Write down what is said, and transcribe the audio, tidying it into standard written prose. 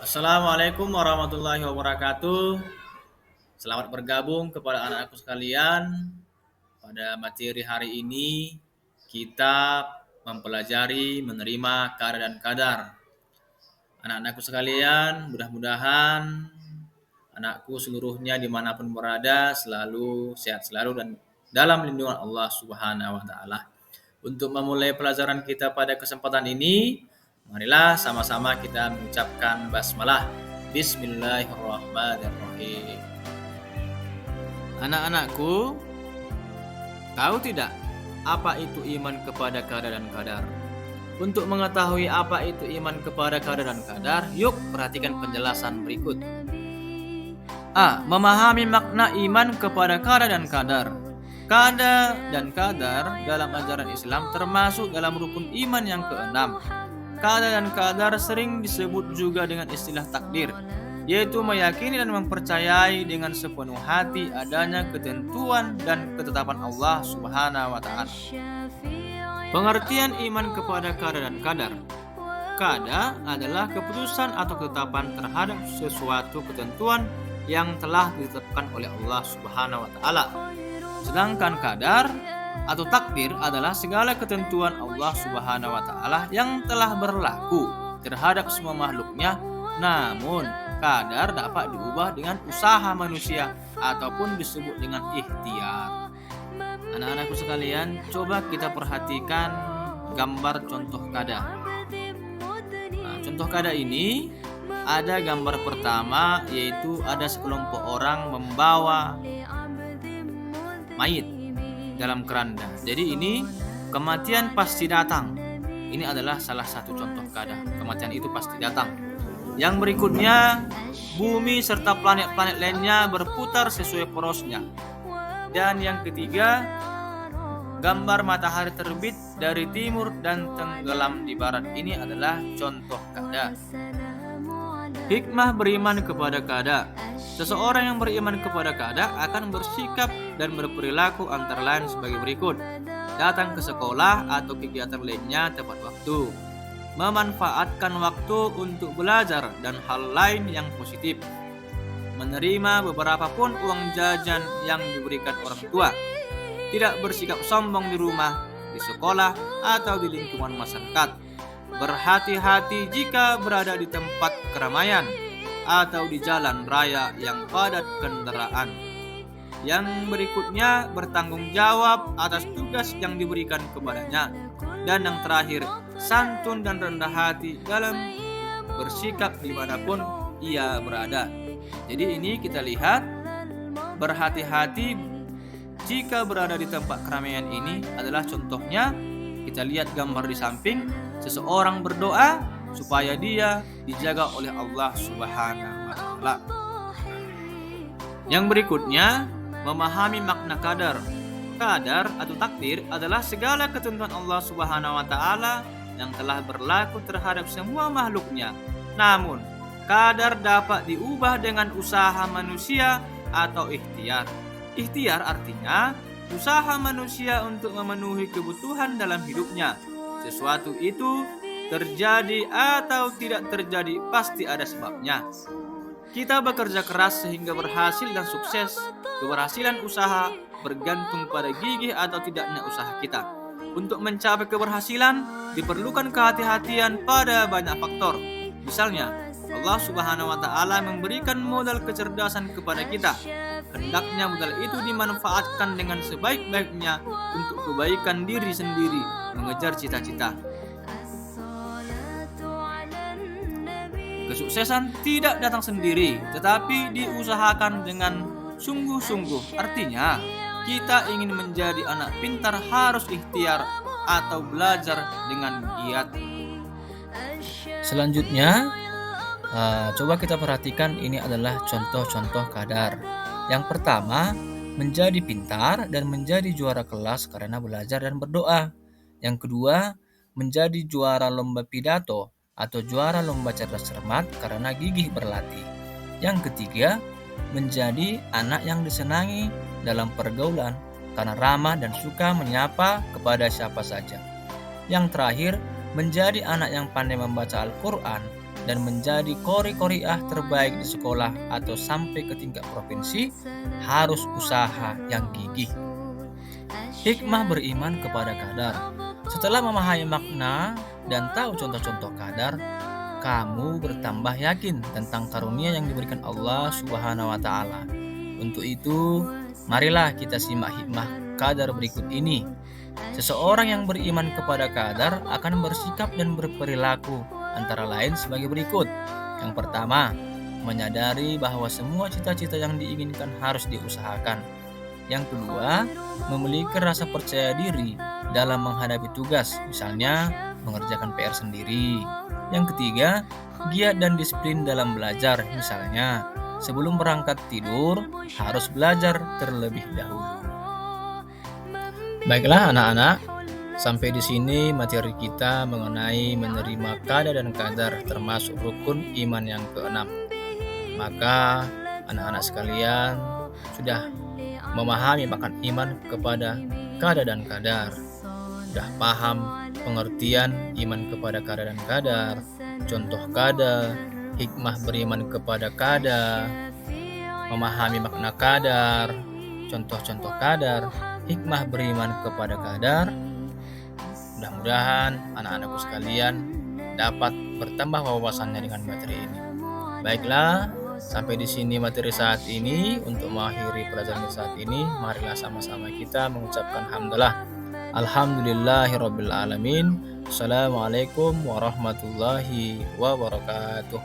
Assalamualaikum warahmatullahi wabarakatuh. Selamat bergabung kepada anak-anakku sekalian. Pada materi hari ini kita mempelajari menerima qada dan qadar. Anak-anakku sekalian, mudah-mudahan anakku seluruhnya dimanapun berada selalu sehat selalu dan dalam lindungan Allah Subhanahu wa Ta'ala. Untuk memulai pelajaran kita pada kesempatan ini, marilah sama-sama kita mengucapkan basmalah. Bismillahirrahmanirrahim. Anak-anakku, tahu tidak apa itu iman kepada qada dan qadar? Untuk mengetahui apa itu iman kepada qada dan qadar, yuk perhatikan penjelasan berikut. A. Memahami makna iman kepada qada dan qadar. Qada dan qadar dalam ajaran Islam termasuk dalam rukun iman yang keenam. Qada dan qadar sering disebut juga dengan istilah takdir, yaitu meyakini dan mempercayai dengan sepenuh hati adanya ketentuan dan ketetapan Allah Subhanahu wa Ta'ala. Pengertian iman kepada qada dan qadar. Qada adalah keputusan atau ketetapan terhadap sesuatu ketentuan yang telah ditetapkan oleh Allah Subhanahu wa Ta'ala. Sedangkan qadar atau takdir adalah segala ketentuan Allah Subhanahu wa Ta'ala yang telah berlaku terhadap semua makhluknya, namun qadar dapat diubah dengan usaha manusia ataupun disebut dengan ikhtiar. Anak-anakku sekalian, coba kita perhatikan gambar contoh qada. Contoh qada ini ada gambar pertama, yaitu ada sekelompok orang membawa mayit dalam keranda. Jadi ini kematian pasti datang. Ini adalah salah satu contoh qada. Kematian itu pasti datang. Yang berikutnya, bumi serta planet-planet lainnya berputar sesuai porosnya. Dan yang ketiga, gambar matahari terbit dari timur dan tenggelam di barat. Ini adalah contoh qada. Hikmah beriman kepada qada. Seseorang yang beriman kepada qada akan bersikap dan berperilaku antara lain sebagai berikut. Datang ke sekolah atau kegiatan lainnya tepat waktu. Memanfaatkan waktu untuk belajar dan hal lain yang positif. Menerima beberapa pun uang jajan yang diberikan orang tua. Tidak bersikap sombong di rumah, di sekolah, atau di lingkungan masyarakat. Berhati-hati jika berada di tempat keramaian atau di jalan raya yang padat kendaraan. Yang berikutnya, bertanggung jawab atas tugas yang diberikan kepadanya. Dan yang terakhir, santun dan rendah hati dalam bersikap dimanapun ia berada. Jadi ini kita lihat, berhati-hati jika berada di tempat keramaian ini adalah contohnya. Kita lihat gambar di samping, seseorang berdoa supaya dia dijaga oleh Allah Subhanahu wa Ta'ala. Yang berikutnya, memahami makna qadar. Qadar atau takdir adalah segala ketentuan Allah Subhanahu wa Ta'ala yang telah berlaku terhadap semua makhluknya. Namun, qadar dapat diubah dengan usaha manusia atau ikhtiar. Ikhtiar artinya usaha manusia untuk memenuhi kebutuhan dalam hidupnya. Sesuatu itu terjadi atau tidak terjadi pasti ada sebabnya. Kita bekerja keras sehingga berhasil dan sukses. Keberhasilan usaha bergantung pada gigih atau tidaknya usaha kita. Untuk mencapai keberhasilan diperlukan kehati-hatian pada banyak faktor. Misalnya, Allah Subhanahu wa Ta'ala memberikan modal kecerdasan kepada kita. Hendaknya modal itu dimanfaatkan dengan sebaik-baiknya untuk kebaikan diri sendiri, mengejar cita-cita. Kesuksesan tidak datang sendiri, tetapi diusahakan dengan sungguh-sungguh. Artinya, kita ingin menjadi anak pintar harus ikhtiar atau belajar dengan giat. Selanjutnya, coba kita perhatikan, ini adalah contoh-contoh qadar. Yang pertama, menjadi pintar dan menjadi juara kelas karena belajar dan berdoa. Yang kedua, menjadi juara lomba pidato atau juara lomba cerdas cermat karena gigih berlatih. Yang ketiga, menjadi anak yang disenangi dalam pergaulan karena ramah dan suka menyapa kepada siapa saja. Yang terakhir, menjadi anak yang pandai membaca Al-Quran dan menjadi qori-qoriah terbaik di sekolah atau sampai ke tingkat provinsi, harus usaha yang gigih. Hikmah beriman kepada qadar. Setelah memahami makna dan tahu contoh-contoh qadar, kamu bertambah yakin tentang karunia yang diberikan Allah Subhanahu wa taala. Untuk itu, marilah kita simak hikmah qadar berikut ini. Seseorang yang beriman kepada qadar akan bersikap dan berperilaku antara lain sebagai berikut. Yang pertama, menyadari bahwa semua cita-cita yang diinginkan harus diusahakan. Yang kedua, memiliki rasa percaya diri dalam menghadapi tugas, misalnya mengerjakan PR sendiri. Yang ketiga, giat dan disiplin dalam belajar, misalnya sebelum berangkat tidur harus belajar terlebih dahulu. Baiklah anak-anak, sampai di sini materi kita mengenai menerima qada dan qadar termasuk rukun iman yang keenam. Maka anak-anak sekalian sudah memahami makna iman kepada qada dan qadar. Sudah paham pengertian iman kepada qada dan qadar, contoh qada, hikmah beriman kepada qada, memahami makna qadar, contoh-contoh qadar, hikmah beriman kepada qadar. Mudah-mudahan anak-anakku sekalian dapat bertambah wawasannya dengan materi ini. Baiklah, sampai di sini materi saat ini. Untuk mengakhiri pelajaran saat ini, marilah sama-sama kita mengucapkan hamdalah. Alhamdulillahirabbil alamin. Assalamualaikum warahmatullahi wabarakatuh.